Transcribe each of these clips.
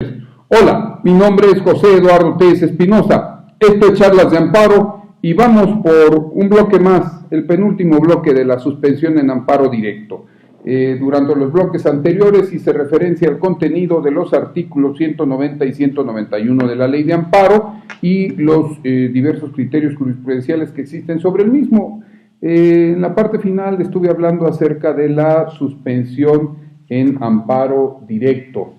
Hola, mi nombre es José Eduardo Telles Espinosa. Esto es Charlas de Amparo y vamos por un bloque más, el penúltimo bloque de la suspensión en amparo directo. Durante los bloques anteriores hice referencia al contenido de los artículos 190 y 191 de la Ley de Amparo y los diversos criterios jurisprudenciales que existen sobre el mismo. En la parte final estuve hablando acerca de la suspensión en amparo directo.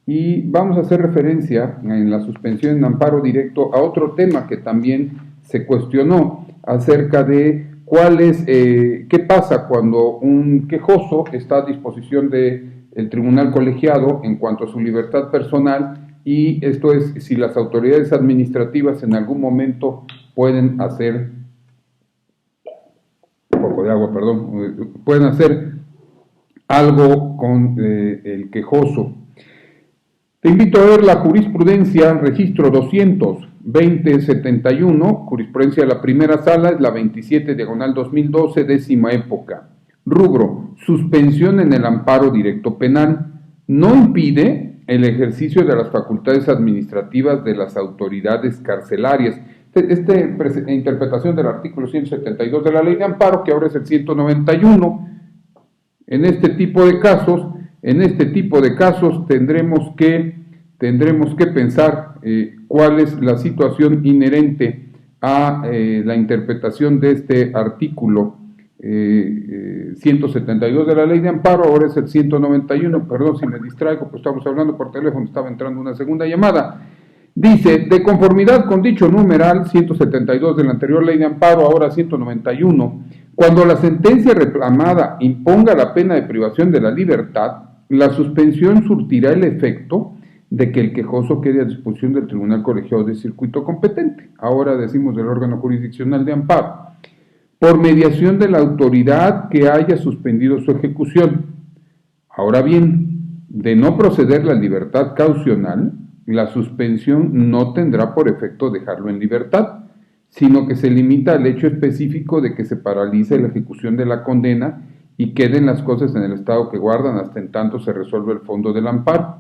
Y vamos a hacer referencia en la suspensión en amparo directo a otro tema que también se cuestionó acerca de qué pasa cuando un quejoso está a disposición del tribunal colegiado en cuanto a su libertad personal, y esto es si las autoridades administrativas en algún momento pueden hacer pueden hacer algo con el quejoso. Te invito a ver la jurisprudencia, registro 200-2071, jurisprudencia de la primera sala, es la 27/2012, décima época. Rubro, suspensión en el amparo directo penal. No impide el ejercicio de las facultades administrativas de las autoridades carcelarias. Esta interpretación del artículo 172 de la Ley de Amparo, que ahora es el 191, en este tipo de casos tendremos que pensar cuál es la situación inherente a la interpretación de este artículo 172 de la Ley de Amparo. Ahora es el 191, perdón si me distraigo, pues estamos hablando por teléfono, estaba entrando una segunda llamada. Dice, de conformidad con dicho numeral 172 de la anterior Ley de Amparo, ahora 191, cuando la sentencia reclamada imponga la pena de privación de la libertad, la suspensión surtirá el efecto de que el quejoso quede a disposición del tribunal colegiado de circuito competente, ahora decimos del órgano jurisdiccional de amparo, por mediación de la autoridad que haya suspendido su ejecución. Ahora bien, de no proceder la libertad caucional, la suspensión no tendrá por efecto dejarlo en libertad, sino que se limita al hecho específico de que se paralice la ejecución de la condena y queden las cosas en el estado que guardan hasta en tanto se resuelve el fondo del amparo.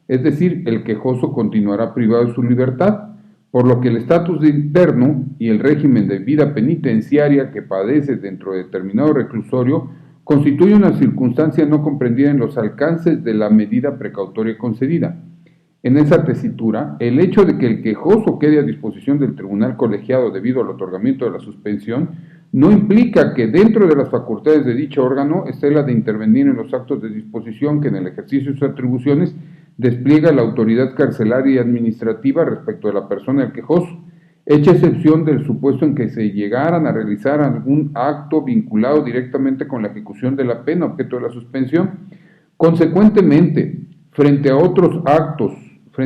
Es decir, el quejoso continuará privado de su libertad, por lo que el estatus interno y el régimen de vida penitenciaria que padece dentro de determinado reclusorio constituye una circunstancia no comprendida en los alcances de la medida precautoria concedida. En esa tesitura, el hecho de que el quejoso quede a disposición del tribunal colegiado debido al otorgamiento de la suspensión no implica que dentro de las facultades de dicho órgano esté la de intervenir en los actos de disposición que en el ejercicio de sus atribuciones despliega la autoridad carcelaria y administrativa respecto de la persona del quejoso, hecha excepción del supuesto en que se llegaran a realizar algún acto vinculado directamente con la ejecución de la pena objeto de la suspensión. Consecuentemente, frente a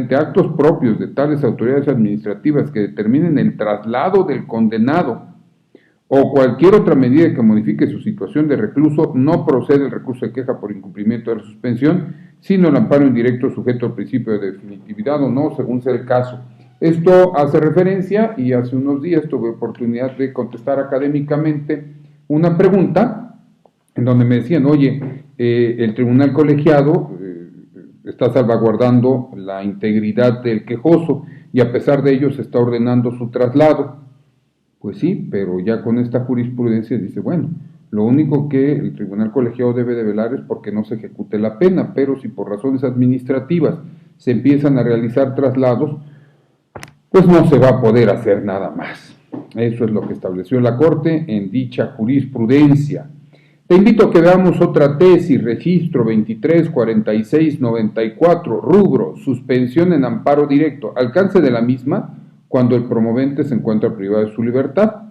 actos propios de tales autoridades administrativas que determinen el traslado del condenado o cualquier otra medida que modifique su situación de recluso, no procede el recurso de queja por incumplimiento de la suspensión, sino el amparo indirecto sujeto al principio de definitividad o no, según sea el caso. Esto hace referencia, y hace unos días tuve oportunidad de contestar académicamente una pregunta en donde me decían, oye, el tribunal colegiado está salvaguardando la integridad del quejoso y a pesar de ello se está ordenando su traslado. Pues sí, pero ya con esta jurisprudencia dice, bueno, lo único que el tribunal colegiado debe de velar es porque no se ejecute la pena, pero si por razones administrativas se empiezan a realizar traslados, pues no se va a poder hacer nada más. Eso es lo que estableció la Corte en dicha jurisprudencia. Te invito a que veamos otra tesis, registro 234694, rubro, suspensión en amparo directo, alcance de la misma cuando el promovente se encuentra privado de su libertad.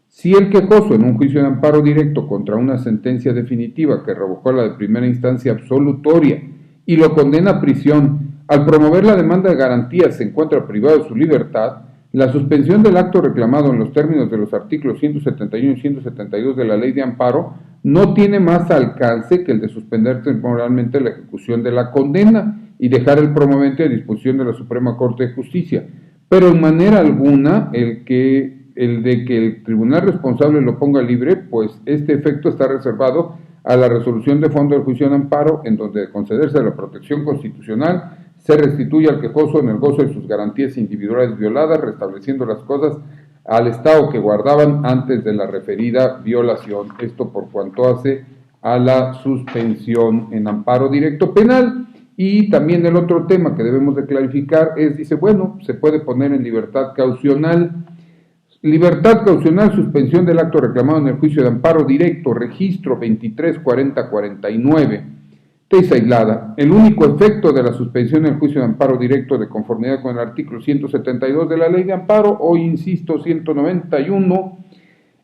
Si el quejoso en un juicio de amparo directo contra una sentencia definitiva que revocó la de primera instancia absolutoria y lo condena a prisión, al promover la demanda de garantía se encuentra privado de su libertad, la suspensión del acto reclamado en los términos de los artículos 171 y 172 de la Ley de Amparo no tiene más alcance que el de suspender temporalmente la ejecución de la condena y dejar el promovente a disposición de la Suprema Corte de Justicia, pero en manera alguna el de que el tribunal responsable lo ponga libre, pues este efecto está reservado a la resolución de fondo del juicio de amparo, en donde de concederse la protección constitucional se restituye al quejoso en el gozo de sus garantías individuales violadas, restableciendo las cosas al estado que guardaban antes de la referida violación. Esto por cuanto hace a la suspensión en amparo directo penal. Y también el otro tema que debemos de clarificar es, dice, bueno, se puede poner en libertad caucional. Libertad caucional, suspensión del acto reclamado en el juicio de amparo directo, registro 234049. Tesis aislada. El único efecto de la suspensión en el juicio de amparo directo de conformidad con el artículo 172 de la Ley de Amparo, hoy insisto 191,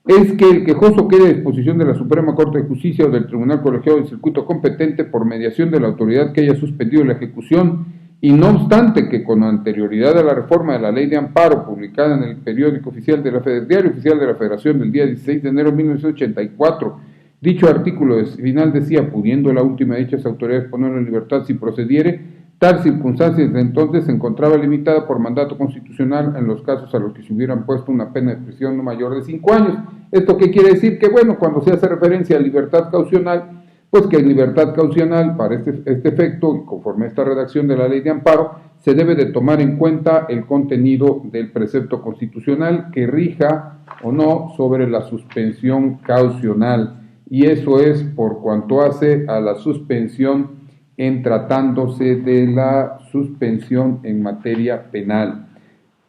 es que el quejoso quede a disposición de la Suprema Corte de Justicia o del Tribunal Colegiado del Circuito competente por mediación de la autoridad que haya suspendido la ejecución, y no obstante que con anterioridad a la reforma de la Ley de Amparo publicada en el periódico oficial de la Diario Oficial de la Federación del día 16 de enero de 1984, dicho artículo final decía, pudiendo la última de dichas autoridades ponerlo en libertad si procediere, tal circunstancia desde entonces se encontraba limitada por mandato constitucional en los casos a los que se hubieran puesto una pena de prisión no mayor de 5 años. ¿Esto qué quiere decir? Que bueno, cuando se hace referencia a libertad caucional, pues que en libertad caucional, para este efecto, y conforme a esta redacción de la Ley de Amparo, se debe de tomar en cuenta el contenido del precepto constitucional que rija o no sobre la suspensión caucional. Y eso es por cuanto hace a la suspensión en tratándose de la suspensión en materia penal.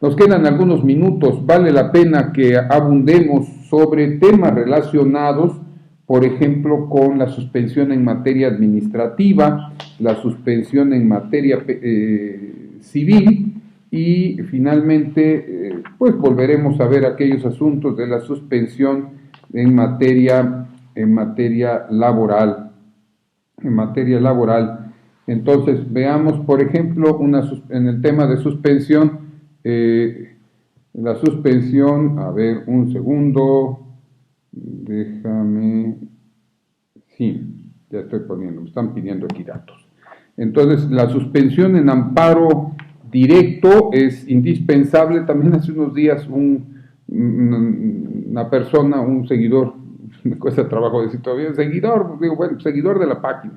Nos quedan algunos minutos, vale la pena que abundemos sobre temas relacionados, por ejemplo, con la suspensión en materia administrativa, la suspensión en materia civil y finalmente, pues volveremos a ver aquellos asuntos de la suspensión en materia laboral. Entonces, veamos, por ejemplo, en el tema de suspensión, la suspensión, a ver, un segundo, déjame, sí, ya estoy poniendo, me están pidiendo aquí datos. Entonces, la suspensión en amparo directo es indispensable. También hace unos días una persona, un seguidor, me cuesta trabajo decir todavía, seguidor de la página,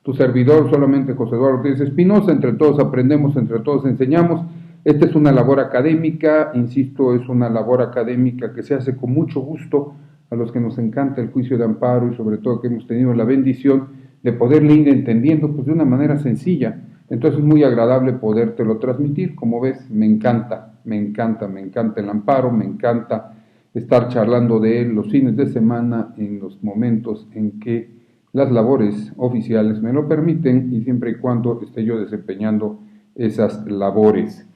tu servidor solamente José Eduardo Ortiz Espinosa, entre todos aprendemos, entre todos enseñamos. Esta es una labor académica, insisto, es una labor académica que se hace con mucho gusto a los que nos encanta el juicio de amparo y sobre todo que hemos tenido la bendición de poderle ir entendiendo pues de una manera sencilla. Entonces es muy agradable podértelo transmitir. Como ves, me encanta el amparo, me encanta estar charlando de él los fines de semana en los momentos en que las labores oficiales me lo permiten y siempre y cuando esté yo desempeñando esas labores.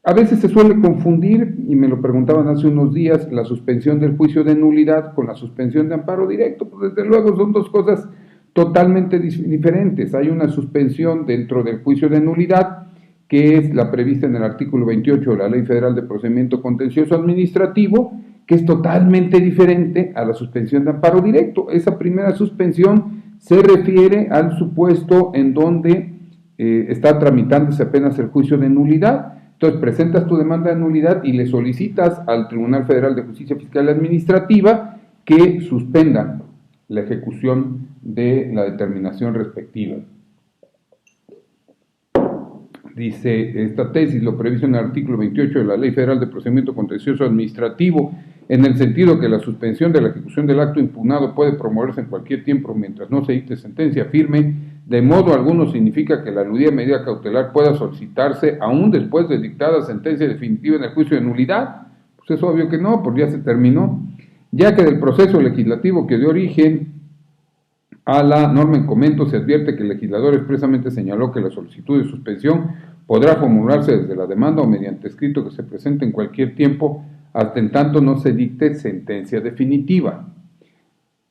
A veces se suele confundir, y me lo preguntaban hace unos días, la suspensión del juicio de nulidad con la suspensión de amparo directo. Pues desde luego son dos cosas totalmente diferentes. Hay una suspensión dentro del juicio de nulidad, que es la prevista en el artículo 28 de la Ley Federal de Procedimiento Contencioso Administrativo, que es totalmente diferente a la suspensión de amparo directo. Esa primera suspensión se refiere al supuesto en donde está tramitándose apenas el juicio de nulidad. Entonces presentas tu demanda de nulidad y le solicitas al Tribunal Federal de Justicia Fiscal y Administrativa que suspenda la ejecución de la determinación respectiva. Dice esta tesis, lo previsto en el artículo 28 de la Ley Federal de Procedimiento Contencioso Administrativo, en el sentido que la suspensión de la ejecución del acto impugnado puede promoverse en cualquier tiempo mientras no se dicte sentencia firme, de modo alguno significa que la aludida medida cautelar pueda solicitarse aún después de dictada sentencia definitiva en el juicio de nulidad. Pues es obvio que no, pues ya se terminó, ya que del proceso legislativo que dio origen a la norma en comento se advierte que el legislador expresamente señaló que la solicitud de suspensión podrá formularse desde la demanda o mediante escrito que se presente en cualquier tiempo hasta en tanto no se dicte sentencia definitiva,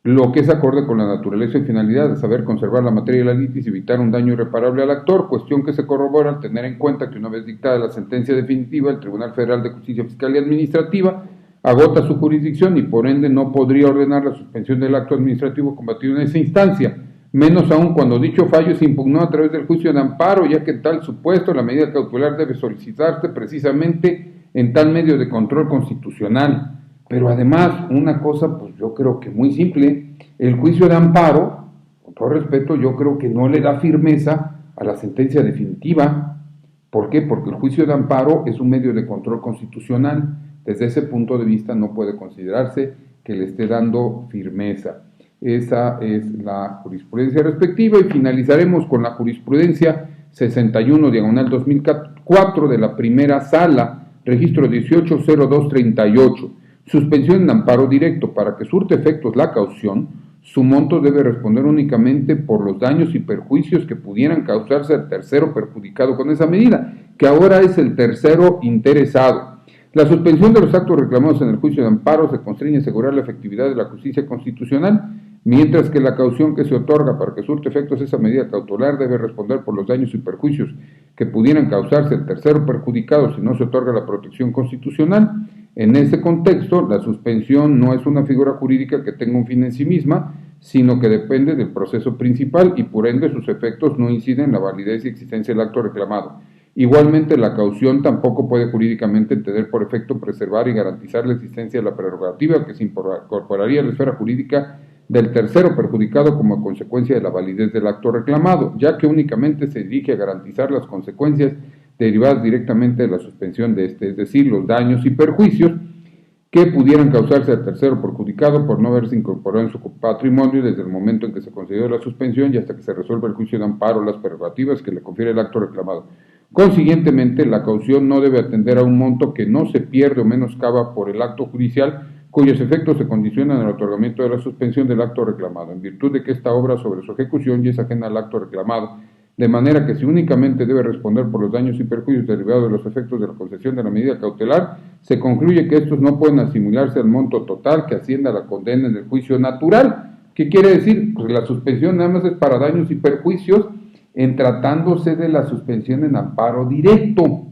lo que es acorde con la naturaleza y finalidad de saber conservar la materia de la litis y evitar un daño irreparable al actor, cuestión que se corrobora al tener en cuenta que una vez dictada la sentencia definitiva, el Tribunal Federal de Justicia Fiscal y Administrativa agota su jurisdicción y por ende no podría ordenar la suspensión del acto administrativo combatido en esa instancia, menos aún cuando dicho fallo se impugnó a través del juicio de amparo, ya que en tal supuesto la medida cautelar debe solicitarse precisamente en tal medio de control constitucional. Pero además, una cosa, pues yo creo que muy simple, el juicio de amparo, con todo respeto, yo creo que no le da firmeza a la sentencia definitiva. ¿Por qué? Porque el juicio de amparo es un medio de control constitucional. Desde ese punto de vista no puede considerarse que le esté dando firmeza. Esa es la jurisprudencia respectiva y finalizaremos con la jurisprudencia 61/2004 de la primera sala, registro 180238. Suspensión en amparo directo. Para que surte efectos la caución, su monto debe responder únicamente por los daños y perjuicios que pudieran causarse al tercero perjudicado con esa medida, que ahora es el tercero interesado. La suspensión de los actos reclamados en el juicio de amparo se constriñe a asegurar la efectividad de la justicia constitucional, mientras que la caución que se otorga para que surte efectos esa medida cautelar debe responder por los daños y perjuicios que pudieran causarse al tercero perjudicado si no se otorga la protección constitucional. En ese contexto, la suspensión no es una figura jurídica que tenga un fin en sí misma, sino que depende del proceso principal y por ende sus efectos no inciden en la validez y existencia del acto reclamado. Igualmente, la caución tampoco puede jurídicamente tener por efecto preservar y garantizar la existencia de la prerrogativa que se incorporaría a la esfera jurídica del tercero perjudicado como consecuencia de la validez del acto reclamado, ya que únicamente se dirige a garantizar las consecuencias derivadas directamente de la suspensión de este, es decir, los daños y perjuicios que pudieran causarse al tercero perjudicado por no haberse incorporado en su patrimonio desde el momento en que se concedió la suspensión y hasta que se resuelva el juicio de amparo las prerrogativas que le confiere el acto reclamado. Consiguientemente, la caución no debe atender a un monto que no se pierde o menoscaba por el acto judicial, cuyos efectos se condicionan al otorgamiento de la suspensión del acto reclamado, en virtud de que esta obra sobre su ejecución ya es ajena al acto reclamado, de manera que si únicamente debe responder por los daños y perjuicios derivados de los efectos de la concesión de la medida cautelar, se concluye que estos no pueden asimilarse al monto total que ascienda a la condena en el juicio natural. ¿Qué quiere decir? Pues la suspensión nada más es para daños y perjuicios en tratándose de la suspensión en amparo directo.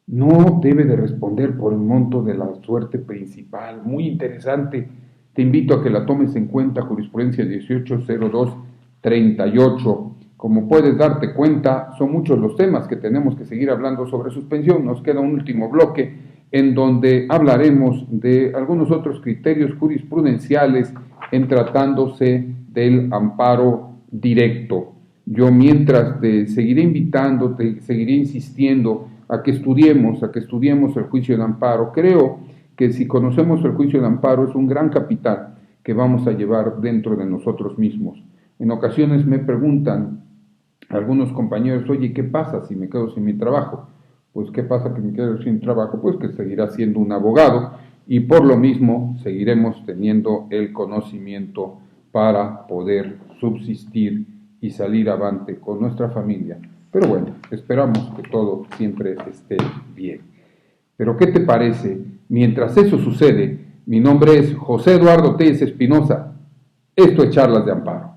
No debe de responder por el monto de la suerte principal. Muy interesante. Te invito a que la tomes en cuenta, jurisprudencia 180238. Como puedes darte cuenta, son muchos los temas que tenemos que seguir hablando sobre suspensión. Nos queda un último bloque en donde hablaremos de algunos otros criterios jurisprudenciales en tratándose del amparo directo. Yo mientras te seguiré invitando, te seguiré insistiendo a que estudiemos el juicio de amparo. Creo que si conocemos el juicio de amparo es un gran capital que vamos a llevar dentro de nosotros mismos. En ocasiones me preguntan algunos compañeros, oye, ¿qué pasa si me quedo sin mi trabajo? Pues, ¿qué pasa que me quedo sin trabajo? Pues que seguirá siendo un abogado y por lo mismo seguiremos teniendo el conocimiento para poder subsistir y salir avante con nuestra familia. Pero bueno, esperamos que todo siempre esté bien. Pero ¿qué te parece? Mientras eso sucede, mi nombre es José Eduardo Telles Espinosa. Esto es Charlas de Amparo.